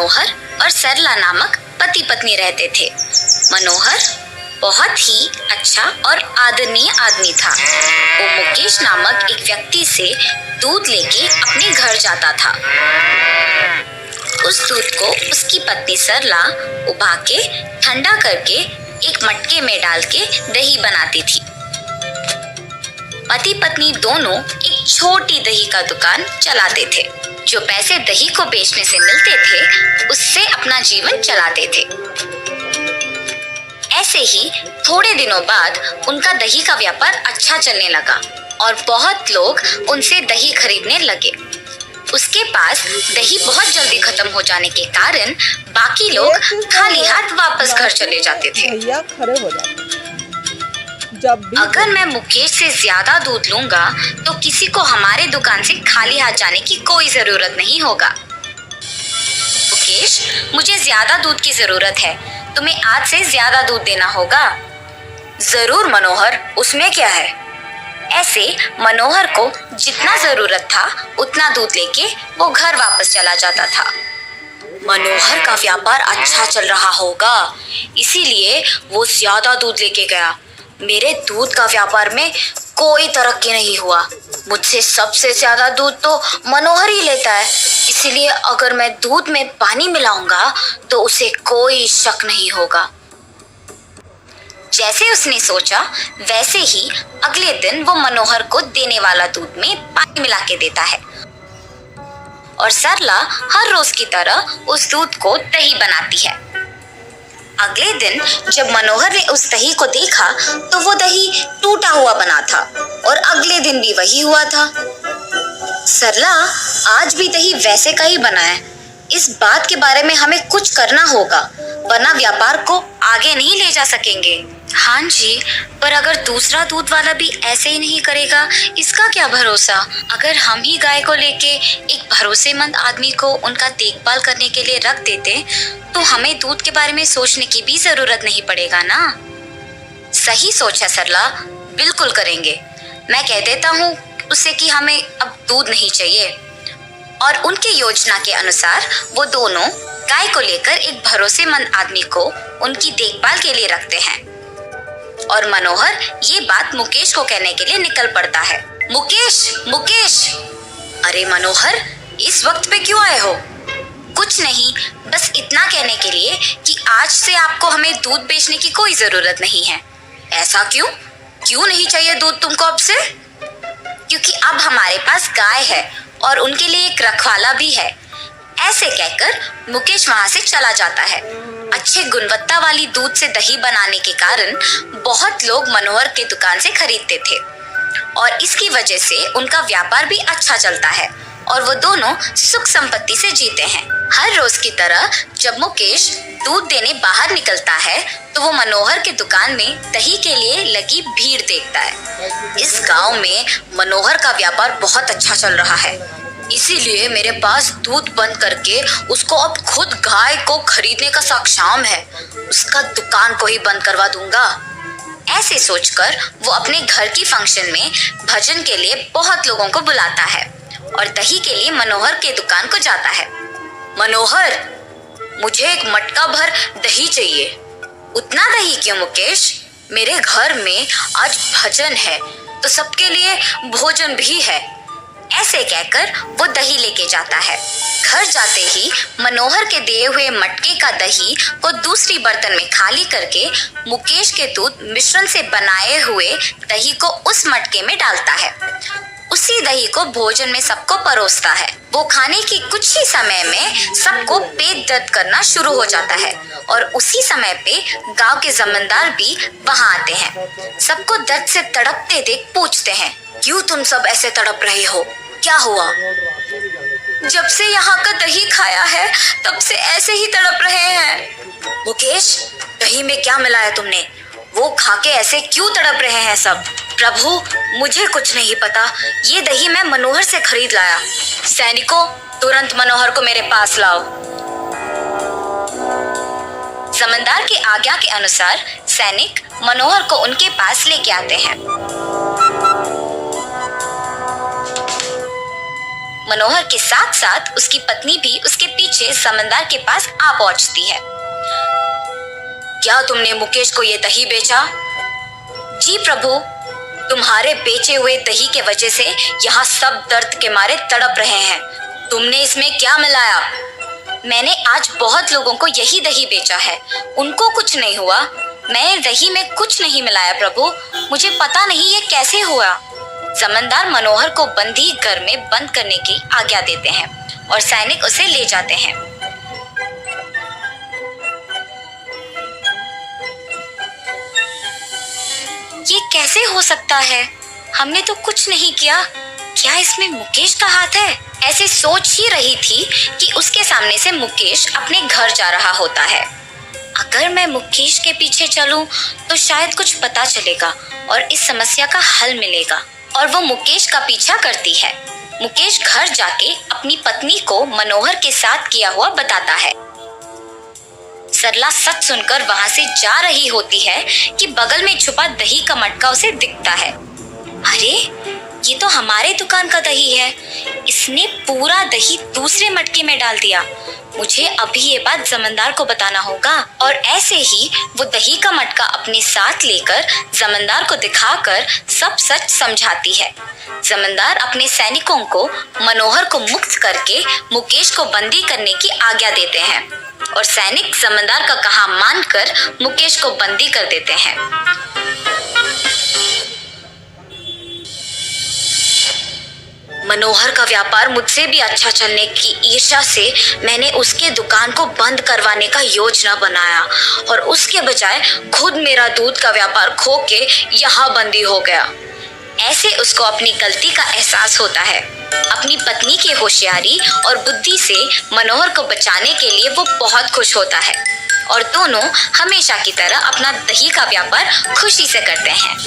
मनोहर और सरला नामक पति पत्नी रहते थे। मनोहर बहुत ही अच्छा और आदरणीय आदमी था। वो मुकेश नामक एक व्यक्ति से दूध लेके अपने घर जाता था। उस दूध को उसकी पत्नी सरला उबा के ठंडा करके एक मटके में डाल के दही बनाती थी। पति पत्नी दोनों एक छोटी दही का दुकान चलाते थे। जो पैसे दही को बेचने से मिलते थे उससे अपना जीवन चलाते थे। ऐसे ही थोड़े दिनों बाद उनका दही का व्यापार अच्छा चलने लगा और बहुत लोग उनसे दही खरीदने लगे। उसके पास दही बहुत जल्दी खत्म हो जाने के कारण बाकी लोग खाली हाथ वापस घर चले जाते थे। अगर मैं मुकेश से ज्यादा दूध लूंगा तो किसी को हमारे दुकान से खाली हाथ जाने की कोई जरूरत नहीं होगा। मुकेश, मुझे ज्यादा दूध की जरूरत है, तुम्हें आज से ज्यादा दूध देना होगा। जरूर मनोहर, उसमें क्या है। ऐसे मनोहर को जितना जरूरत था उतना दूध लेके वो घर वापस चला जाता था। मनोहर का व्यापार अच्छा चल रहा होगा, इसीलिए वो ज्यादा दूध लेके गया। मेरे दूध का व्यापार में कोई तरक्की नहीं हुआ। मुझसे सबसे ज्यादा दूध तो मनोहर ही लेता है, इसीलिए अगर मैं दूध में पानी मिलाऊंगा तो उसे कोई शक नहीं होगा। जैसे उसने सोचा वैसे ही अगले दिन वो मनोहर को देने वाला दूध में पानी मिला के देता है और सरला हर रोज की तरह उस दूध को दही बनाती है। अगले दिन जब मनोहर ने उस दही को देखा तो वो दही टूटा हुआ बना था और अगले दिन भी वही हुआ था। सरला, आज भी दही वैसे का ही बना है। इस बात के बारे में हमें कुछ करना होगा, वरना व्यापार को आगे नहीं ले जा सकेंगे। हाँ जी, पर अगर दूसरा दूध वाला भी ऐसे ही नहीं करेगा, इसका क्या भरोसा। अगर हम ही गाय को लेके एक भरोसेमंद आदमी को उनका देखभाल करने के लिए रख देते तो हमें दूध के बारे में सोचने की भी जरूरत नहीं पड़ेगा ना। सही सोच है सरला, बिल्कुल करेंगे। मैं कह देता हूँ उससे कि हमें अब दूध नहीं चाहिए। और उनकी योजना के अनुसार वो दोनों गाय को लेकर एक भरोसेमंद आदमी को उनकी देखभाल के लिए रखते हैं और मनोहर ये बात मुकेश को कहने के लिए निकल पड़ता है। मुकेश, मुकेश! अरे मनोहर, इस वक्त पे क्यों आए हो। कुछ नहीं, बस इतना कहने के लिए कि आज से आपको हमें दूध बेचने की कोई जरूरत नहीं है। ऐसा क्यों? क्यों नहीं चाहिए दूध तुमको अब से? क्योंकि अब हमारे पास गाय है और उनके लिए एक रखवाला भी है। ऐसे कहकर मुकेश वहां से चला जाता है। अच्छे गुणवत्ता वाली दूध से दही बनाने के कारण बहुत लोग मनोहर के दुकान से खरीदते थे और इसकी वजह से उनका व्यापार भी अच्छा चलता है और वो दोनों सुख संपत्ति से जीते हैं। हर रोज की तरह जब मुकेश दूध देने बाहर निकलता है तो वो मनोहर के दुकान में दही के लिए लगी भीड़ देखता है। इस गांव में मनोहर का व्यापार बहुत अच्छा चल रहा है, इसीलिए मेरे पास दूध बंद करके उसको अब खुद गाय को खरीदने का साक्षाम है। उसका दुकान को ही बंद करवा दूंगा। ऐसे सोचकर वो अपने घर की फंक्शन में भजन के लिए बहुत लोगों को बुलाता है और दही के लिए मनोहर के दुकान को जाता है। मनोहर, मुझे एक मटका भर दही चाहिए। उतना दही क्यों मुकेश? मेरे घर में आज भजन है तो सबके लिए भोजन भी है। ऐसे कहकर वो दही लेके जाता है। घर जाते ही मनोहर के दिए हुए मटके का दही को दूसरी बर्तन में खाली करके मुकेश के दूध मिश्रण से बनाए हुए दही को उस मटके में डालता है। उसी दही को भोजन में सबको परोसता है। वो खाने की कुछ ही समय में सबको पेट दर्द करना शुरू हो जाता है और उसी समय पे गांव के जमींदार भी वहां आते हैं। सबको दर्द से तड़पते देख पूछते हैं, क्यों तुम सब ऐसे तड़प रहे हो? क्या हुआ? जब से यहाँ का दही खाया है तब से ऐसे ही तड़प रहे हैं। मुकेश, दही में क्या मिलाया तुमने? वो खा के ऐसे क्यों तड़प रहे हैं सब? प्रभु, मुझे कुछ नहीं पता। ये दही मैं मनोहर से खरीद लाया। सैनिकों, तुरंत मनोहर को मेरे पास लाओ। जमींदार की आज्ञा के अनुसार सैनिक मनोहर को उनके पास लेके आते हैं। मनोहर के साथ साथ उसकी पत्नी भी उसके पीछे समंदर के पास आ पहुंचती है। क्या तुमने मुकेश को ये दही बेचा? जी प्रभु, तुम्हारे बेचे हुए दही के वजह से यहाँ सब दर्द के मारे तड़प रहे हैं। तुमने इसमें क्या मिलाया? मैंने आज बहुत लोगों को यही दही बेचा है, उनको कुछ नहीं हुआ। मैंने दही में कुछ नहीं मिलाया प्रभु, मुझे पता नहीं ये कैसे हुआ। जमींदार मनोहर को बंदी घर में बंद करने की आज्ञा देते हैं और सैनिक उसे ले जाते हैं। ये कैसे हो सकता है? हमने तो कुछ नहीं किया। क्या इसमें मुकेश का हाथ है? ऐसे सोच ही रही थी कि उसके सामने से मुकेश अपने घर जा रहा होता है। अगर मैं मुकेश के पीछे चलूं तो शायद कुछ पता चलेगा और इस समस्या का हल मिलेगा। और वो मुकेश का पीछा करती है। मुकेश घर जाके अपनी पत्नी को मनोहर के साथ किया हुआ बताता है। सरला सच सुनकर वहां से जा रही होती है कि बगल में छुपा दही का मटका उसे दिखता है। अरे, ये तो हमारे दुकान का दही है। इसने पूरा दही दूसरे मटके में डाल दिया। मुझे अभी ये बात जमींदार को बताना होगा। और ऐसे ही वो दही का मटका अपने साथ लेकर जमींदार को दिखाकर सब सच समझाती है। जमींदार अपने सैनिकों को मनोहर को मुक्त करके मुकेश को बंदी करने की आज्ञा देते हैं और सैनिक जमींदार का कहा मानकर मुकेश को बंदी कर देते हैं। मनोहर का व्यापार मुझसे भी अच्छा चलने की ईर्ष्या से मैंने उसके दुकान को बंद करवाने का योजना बनाया और उसके बजाय खुद मेरा दूध का व्यापार खो के यहाँ बंदी हो गया। ऐसे उसको अपनी गलती का एहसास होता है। अपनी पत्नी की होशियारी और बुद्धि से मनोहर को बचाने के लिए वो बहुत खुश होता है और दोनों हमेशा की तरह अपना दही का व्यापार खुशी से करते हैं।